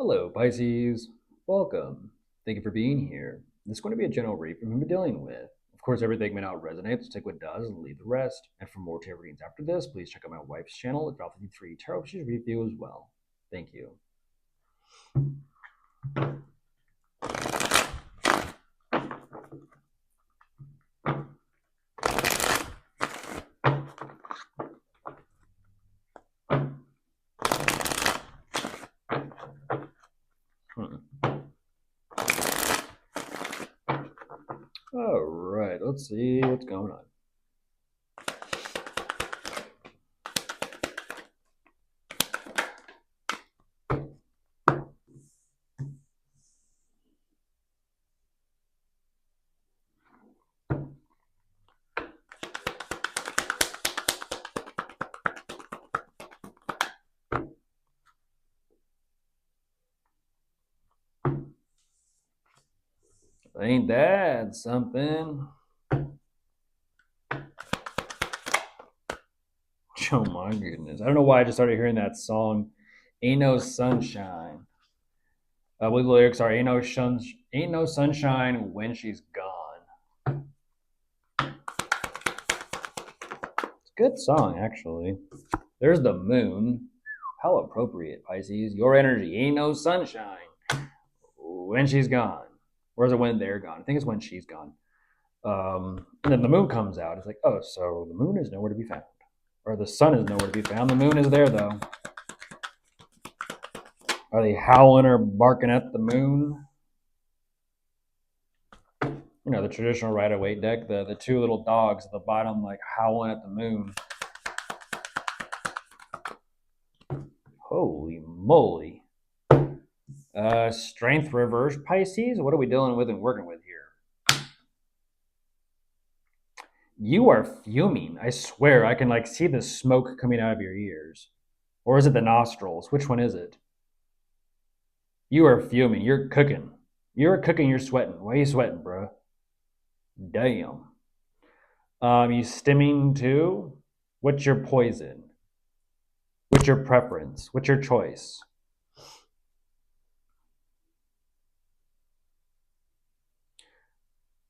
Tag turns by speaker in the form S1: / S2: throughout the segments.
S1: Hello, Pisces. Welcome. Thank you for being here. This is going to be a general read from whom you're dealing with. Of course, everything may not resonate, so take what does and leave the rest. And for more tarot readings after this, please check out my wife's channel at 53 Tarot. She's review as well. Thank you. All right, let's see what's going on. Ain't that something? Oh my goodness. I don't know why I just started hearing that song, Ain't No Sunshine. I believe the lyrics are ain't no sunshine when she's gone. It's a good song, actually. There's the moon. How appropriate, Pisces. Your energy ain't no sunshine when she's gone. Or is it when they're gone? I think it's when she's gone. And then the moon comes out. It's like, oh, so the moon is nowhere to be found. Or the sun is nowhere to be found. The moon is there, though. Are they howling or barking at the moon? You know, the traditional Rider-Waite deck, the two little dogs at the bottom, like howling at the moon. Holy moly. Strength reverse, Pisces. What are we dealing with and working with here? You are fuming. I swear, I can like see the smoke coming out of your ears. Or is it the nostrils? Which one is it? You are fuming. You're cooking. You're cooking, you're sweating. Why are you sweating, bro? Damn. You stimming too? What's your poison? What's your preference? What's your choice?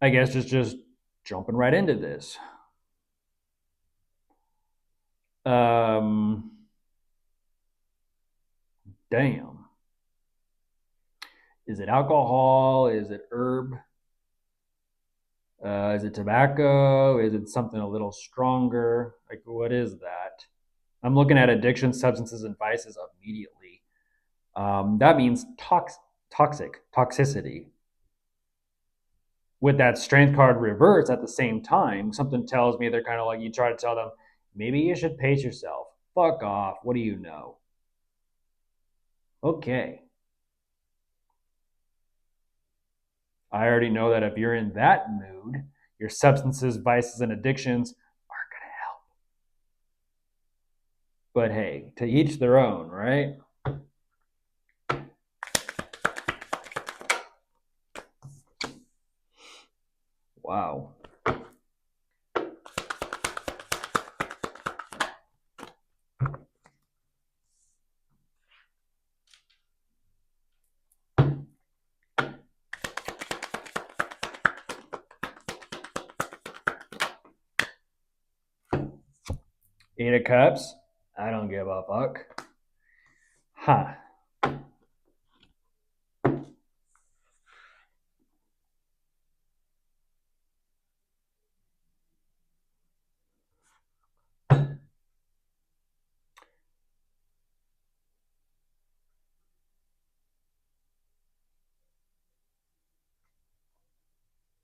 S1: I guess just jumping right into this. Damn. Is it alcohol? Is it herb? Is it tobacco? Is it something a little stronger? Like, what is that? I'm looking at addiction, substances, and vices immediately. That means toxicity. With that strength card reverse at the same time, something tells me they're kind of like, you try to tell them, maybe you should pace yourself. Fuck off. What do you know? Okay. I already know that if you're in that mood, your substances, vices, and addictions aren't going to help. But hey, to each their own, right? Wow. Eight of Cups. I don't give a fuck. Huh.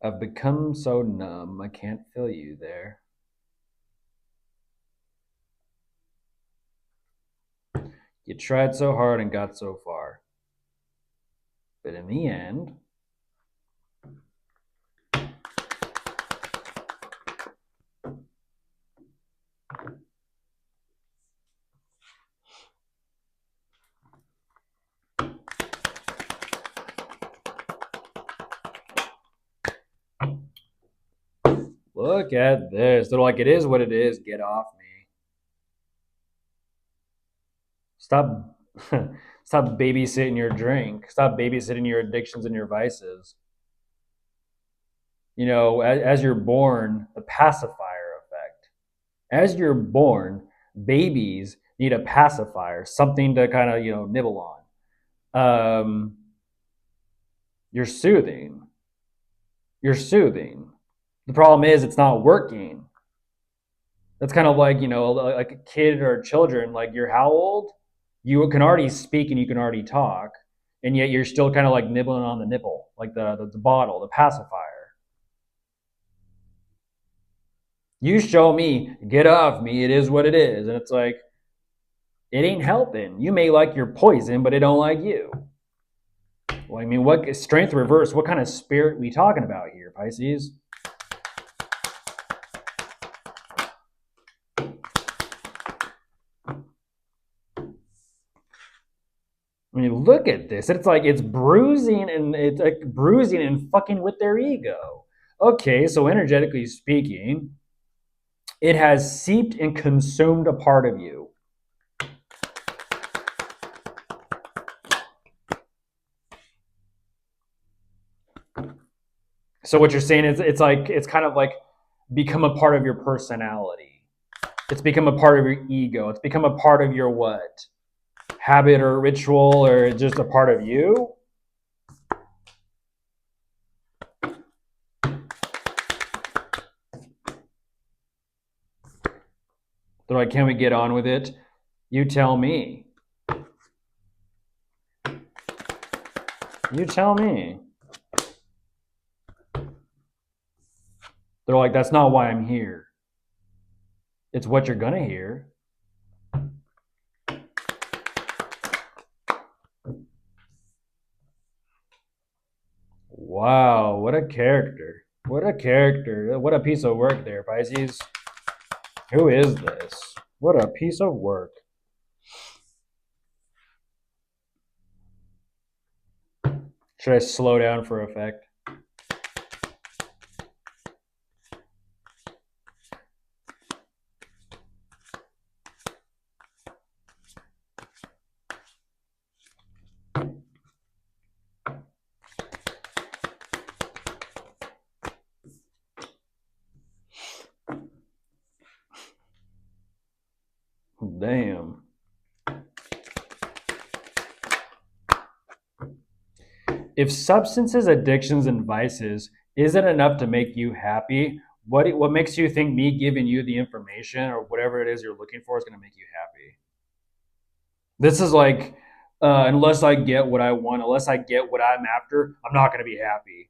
S1: I've become so numb, I can't feel you there. You tried so hard and got so far. But in the end, look at this. They're like, it is what it is. Get off me. Stop Stop babysitting your drink. Stop babysitting your addictions and your vices. As you're born, the pacifier effect. As you're born, babies need a pacifier, something to kind of, nibble on. You're soothing. You're soothing. The problem is it's not working. That's kind of like, like a kid or children, like you're how old? You can already speak and you can already talk, and yet you're still kind of like nibbling on the nipple, like the bottle, the pacifier. You show me, get off me, it is what it is. And it's like, it ain't helping. You may like your poison, but it don't like you. Well, I mean, what strength reverse? What kind of spirit we talking about here, Pisces? I mean, look at this. It's like it's bruising and fucking with their ego. Okay, so energetically speaking, it has seeped and consumed a part of you. So what you're saying is it's kind of like become a part of your personality. It's become a part of your ego. It's become a part of your what? Habit or ritual, or just a part of you? They're like, can we get on with it? You tell me. You tell me. They're like, that's not why I'm here. It's what you're gonna hear. Wow, what a character. What a character. What a piece of work there, Pisces. Who is this? What a piece of work. Should I slow down for effect? Damn. If substances, addictions, and vices isn't enough to make you happy, what makes you think me giving you the information or whatever it is you're looking for is going to make you happy? This is like, unless I get what I want, unless I get what I'm after, I'm not going to be happy.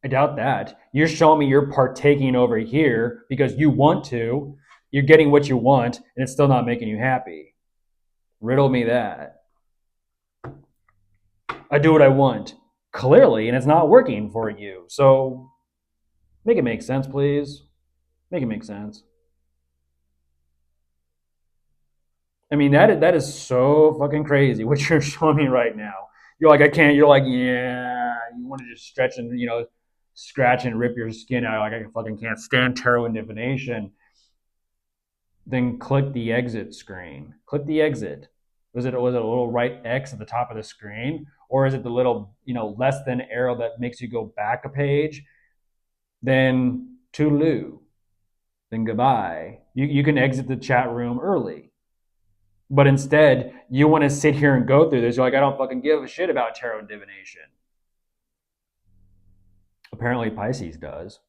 S1: I doubt that. You're showing me you're partaking over here because you want to. You're getting what you want, and it's still not making you happy. Riddle me that. I do what I want, clearly, and it's not working for you. So make it make sense, please. Make it make sense. I mean, that is so fucking crazy what you're showing me right now. You're like, I can't. You're like, yeah. You want to just stretch and scratch and rip your skin out. Like, I fucking can't stand tarot and divination. Then click the exit screen. Click the exit. Was it a little right X at the top of the screen, or is it the little less than arrow that makes you go back a page? Then toodaloo. Then goodbye. You can exit the chat room early. But instead, you want to sit here and go through this. You're like, I don't fucking give a shit about tarot and divination. Apparently Pisces does.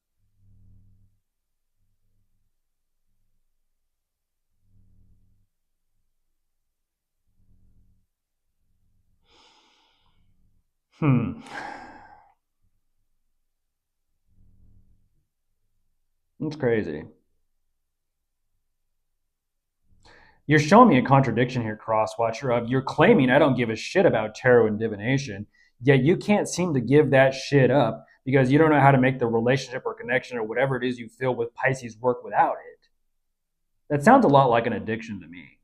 S1: It's crazy. You're showing me a contradiction here, Crosswatcher, of you're claiming I don't give a shit about tarot and divination, yet you can't seem to give that shit up because you don't know how to make the relationship or connection or whatever it is you feel with Pisces work without it. That sounds a lot like an addiction to me.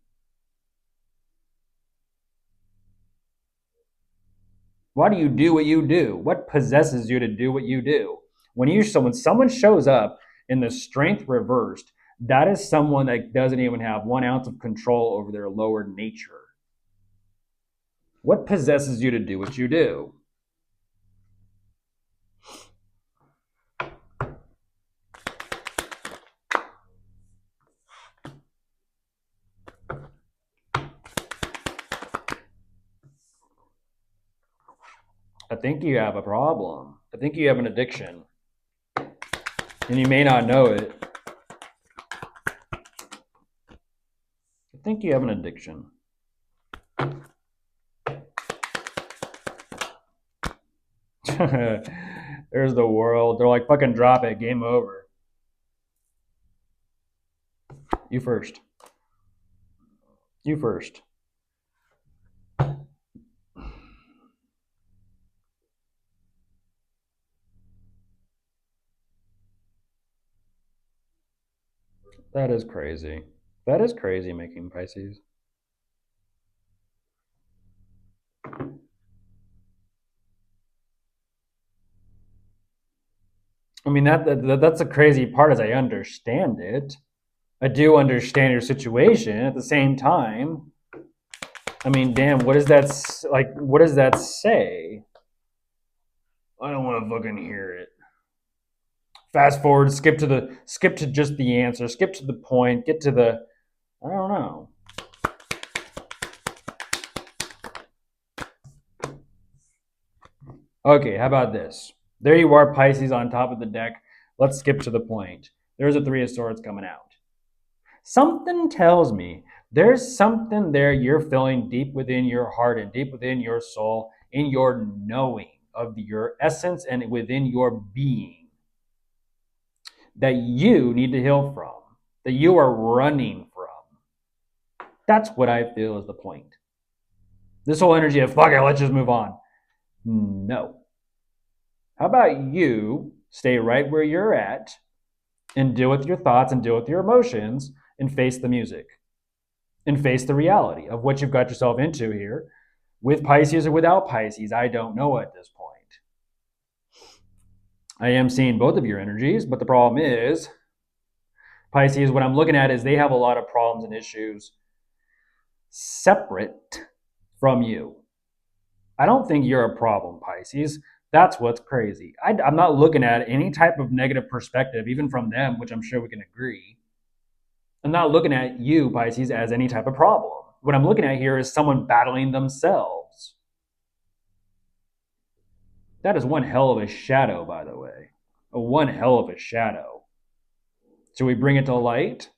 S1: Why do you do what you do? What possesses you to do what you do? When someone shows up in the strength reversed, That is someone that doesn't even have 1 ounce of control over their lower nature. What possesses you to do what you do? I think you have a problem. I think you have an addiction. And you may not know it. I think you have an addiction. There's the world. They're like, fucking drop it. Game over. You first. You first. That is crazy. That is crazy making Pisces. I mean, that's the crazy part as I understand it. I do understand your situation. At the same time, I mean, damn, what does that like? What does that say? I don't want to fucking hear it. Fast forward, skip to just the answer, skip to the point, get to the, I don't know. Okay, how about this? There you are, Pisces on top of the deck. Let's skip to the point. There's a Three of Swords coming out. Something tells me there's something there you're feeling deep within your heart and deep within your soul, in your knowing of your essence and within your being, that you need to heal from, that you are running from. That's what I feel is the point. This whole energy of, fuck it, let's just move on. No. How about you stay right where you're at and deal with your thoughts and deal with your emotions and face the music and face the reality of what you've got yourself into here, with Pisces or without Pisces. I don't know at this point. I am seeing both of your energies, but the problem is, Pisces, what I'm looking at is they have a lot of problems and issues separate from you. I don't think you're a problem, Pisces. That's what's crazy. I'm not looking at any type of negative perspective, even from them, which I'm sure we can agree. I'm not looking at you, Pisces, as any type of problem. What I'm looking at here is someone battling themselves. That is one hell of a shadow, by the way. One hell of a shadow. Should we bring it to light?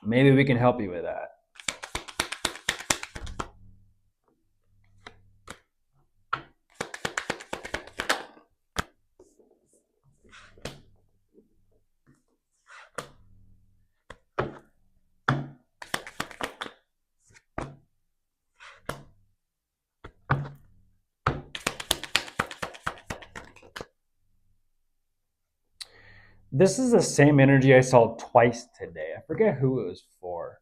S1: Maybe we can help you with that. This is the same energy I saw twice today. I forget who it was for.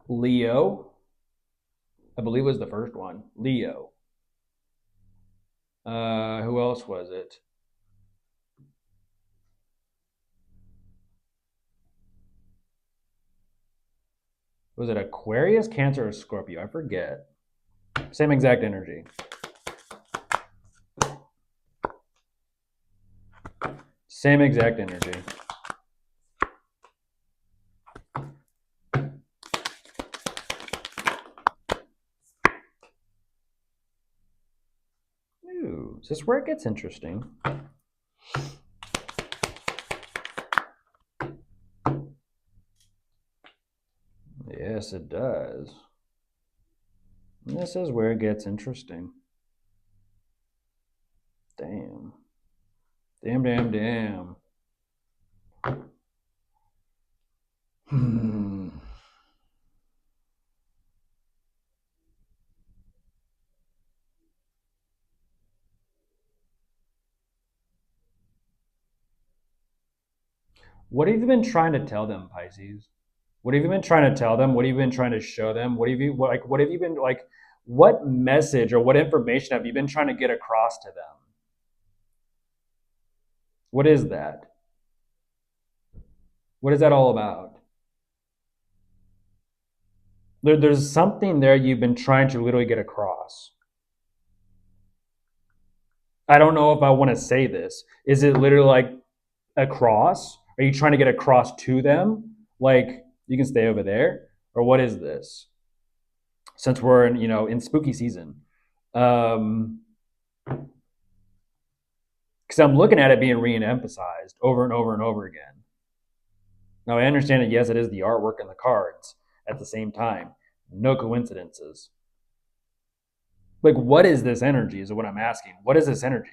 S1: Leo. I believe was the first one. Leo. Who else was it? Was it Aquarius, Cancer, or Scorpio? I forget. Same exact energy. Same exact energy. Ooh, is this where it gets interesting? Yes, it does. This is where it gets interesting. Damn. Damn, damn, damn. What have you been trying to tell them, Pisces? What have you been trying to tell them? What have you been trying to show them? What have you been like? what message or what information have you been trying to get across to them? What is that? What is that all about? There's something there you've been trying to literally get across. I don't know if I want to say this. Is it literally like across? Are you trying to get across to them? Like you can stay over there, or what is this? Since we're in spooky season, because I'm looking at it being re-emphasized over and over and over again. Now I understand that yes, it is the artwork and the cards at the same time. No coincidences. Like, what is this energy? Is what I'm asking. What is this energy?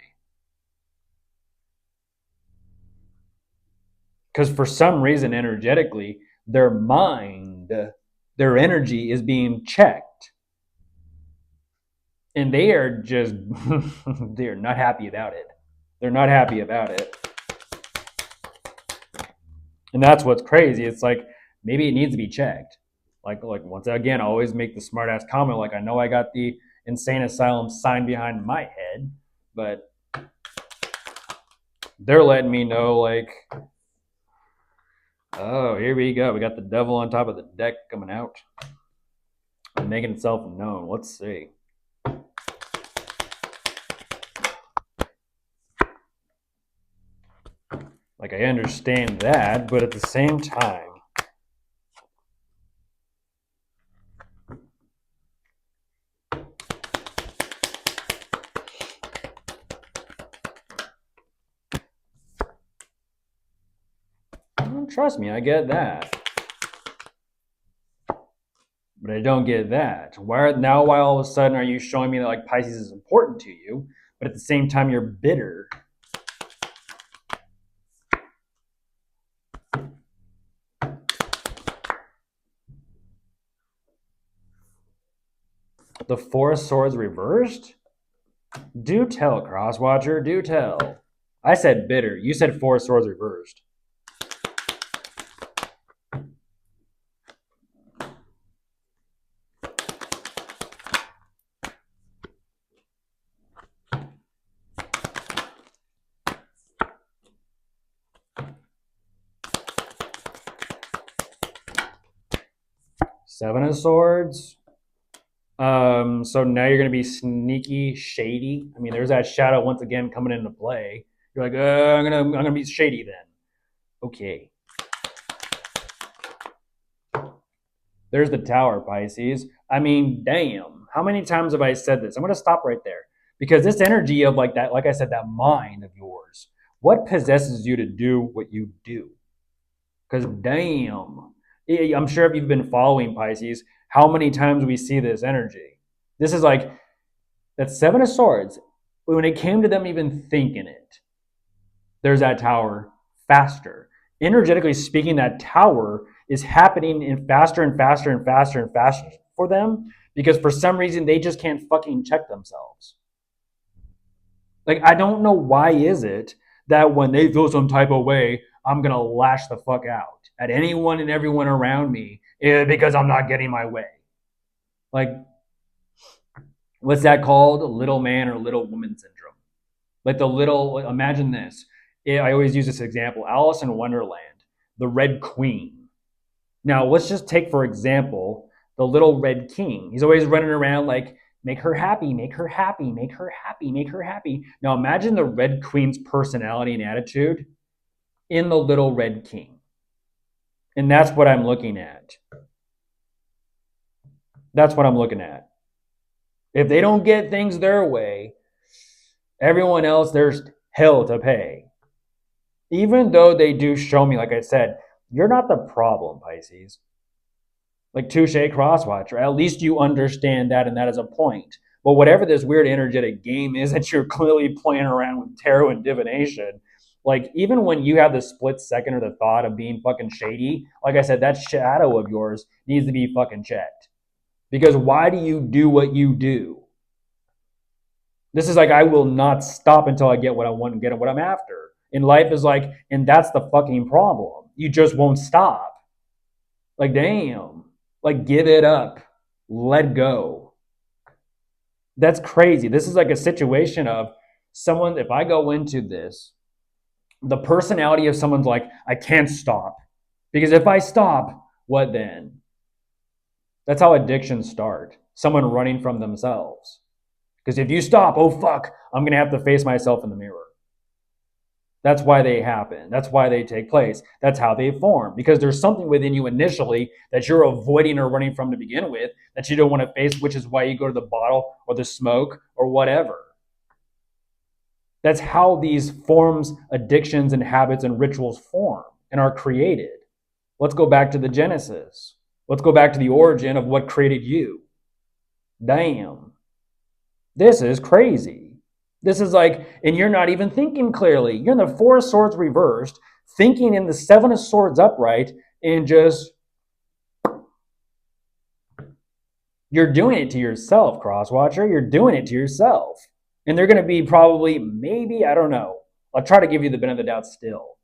S1: Because for some reason, energetically, their mind, their energy is being checked. And they are just, they're not happy about it. They're not happy about it. And that's what's crazy. It's like, maybe it needs to be checked. Like once again, I always make the smart ass comment, like, I know I got the insane asylum sign behind my head, but they're letting me know, like, oh, here we go. We got the devil on top of the deck coming out and making itself known. Let's see. Like, I understand that, but at the same time, trust me, I get that. But I don't get that. Why all of a sudden are you showing me that like Pisces is important to you, but at the same time you're bitter? The Four of Swords reversed? Do tell, Crosswatcher, do tell. I said bitter. You said Four of Swords reversed. Seven of Swords. So now you're going to be sneaky, shady. I mean, there's that shadow once again coming into play. You're like, I'm gonna be shady then. Okay. There's the Tower, Pisces. I mean, damn. How many times have I said this? I'm gonna stop right there because this energy of like that, like I said, that mind of yours. What possesses you to do what you do? Because damn, I'm sure if you've been following Pisces, how many times we see this energy. This is like that Seven of Swords. When it came to them even thinking it, there's that Tower faster. Energetically speaking, that Tower is happening in faster and faster and faster and faster for them because for some reason they just can't fucking check themselves. Like, I don't know why is it that when they feel some type of way, I'm gonna lash the fuck out at anyone and everyone around me because I'm not getting my way. Like, what's that called? Little man or little woman syndrome. Like imagine this. I always use this example. Alice in Wonderland, the Red Queen. Now, let's just take, for example, the little Red King. He's always running around like, make her happy, make her happy, make her happy, make her happy. Now, imagine the Red Queen's personality and attitude in the little Red King. And that's what I'm looking at. That's what I'm looking at. If they don't get things their way, everyone else, there's hell to pay. Even though they do show me, like I said, you're not the problem, Pisces. Like touche, Crosswatcher. At least you understand that, and that is a point. But whatever this weird energetic game is that you're clearly playing around with tarot and divination, like even when you have the split second or the thought of being fucking shady, like I said, that shadow of yours needs to be fucking checked. Because why do you do what you do? This is like, I will not stop until I get what I want and get what I'm after. And life is like, and that's the fucking problem. You just won't stop. Like, damn. Like, give it up. Let go. That's crazy. This is like a situation of someone, if I go into this, the personality of someone's like, I can't stop. Because if I stop, what then? That's how addictions start. Someone running from themselves. Because if you stop, oh fuck, I'm going to have to face myself in the mirror. That's why they happen. That's why they take place. That's how they form. Because there's something within you initially that you're avoiding or running from to begin with that you don't want to face, which is why you go to the bottle or the smoke or whatever. That's how these forms, addictions, and habits and rituals form and are created. Let's go back to the Genesis. Let's go back to the origin of what created you. Damn. This is crazy. This is like, and you're not even thinking clearly. You're in the Four of Swords reversed, thinking in the Seven of Swords upright, and just, you're doing it to yourself, Crosswatcher. You're doing it to yourself. And they're going to be probably, maybe, I don't know. I'll try to give you the benefit of the doubt still.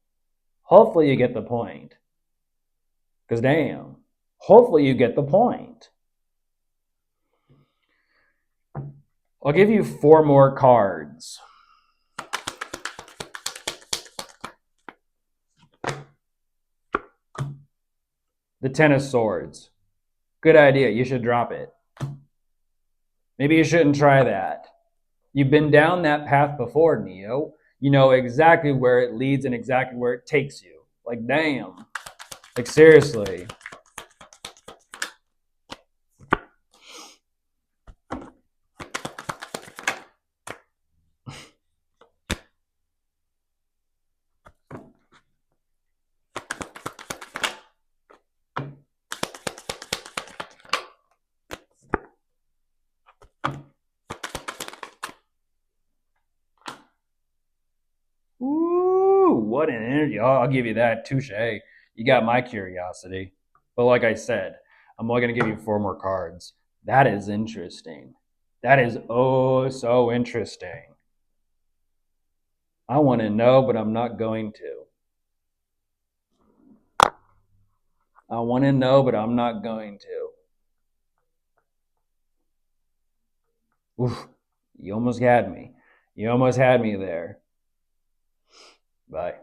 S1: Hopefully you get the point. Because damn, hopefully you get the point. I'll give you 4 more cards. The Ten of Swords. Good idea. You should drop it. Maybe you shouldn't try that. You've been down that path before, Neo. You know exactly where it leads and exactly where it takes you. Like, damn. Like, seriously. Ooh, what an energy. Oh, I'll give you that. Touche. You got my curiosity. But like I said, I'm only going to give you 4 more cards. That is interesting. That is oh so interesting. I want to know, but I'm not going to. I want to know, but I'm not going to. Oof, you almost had me. You almost had me there. Bye.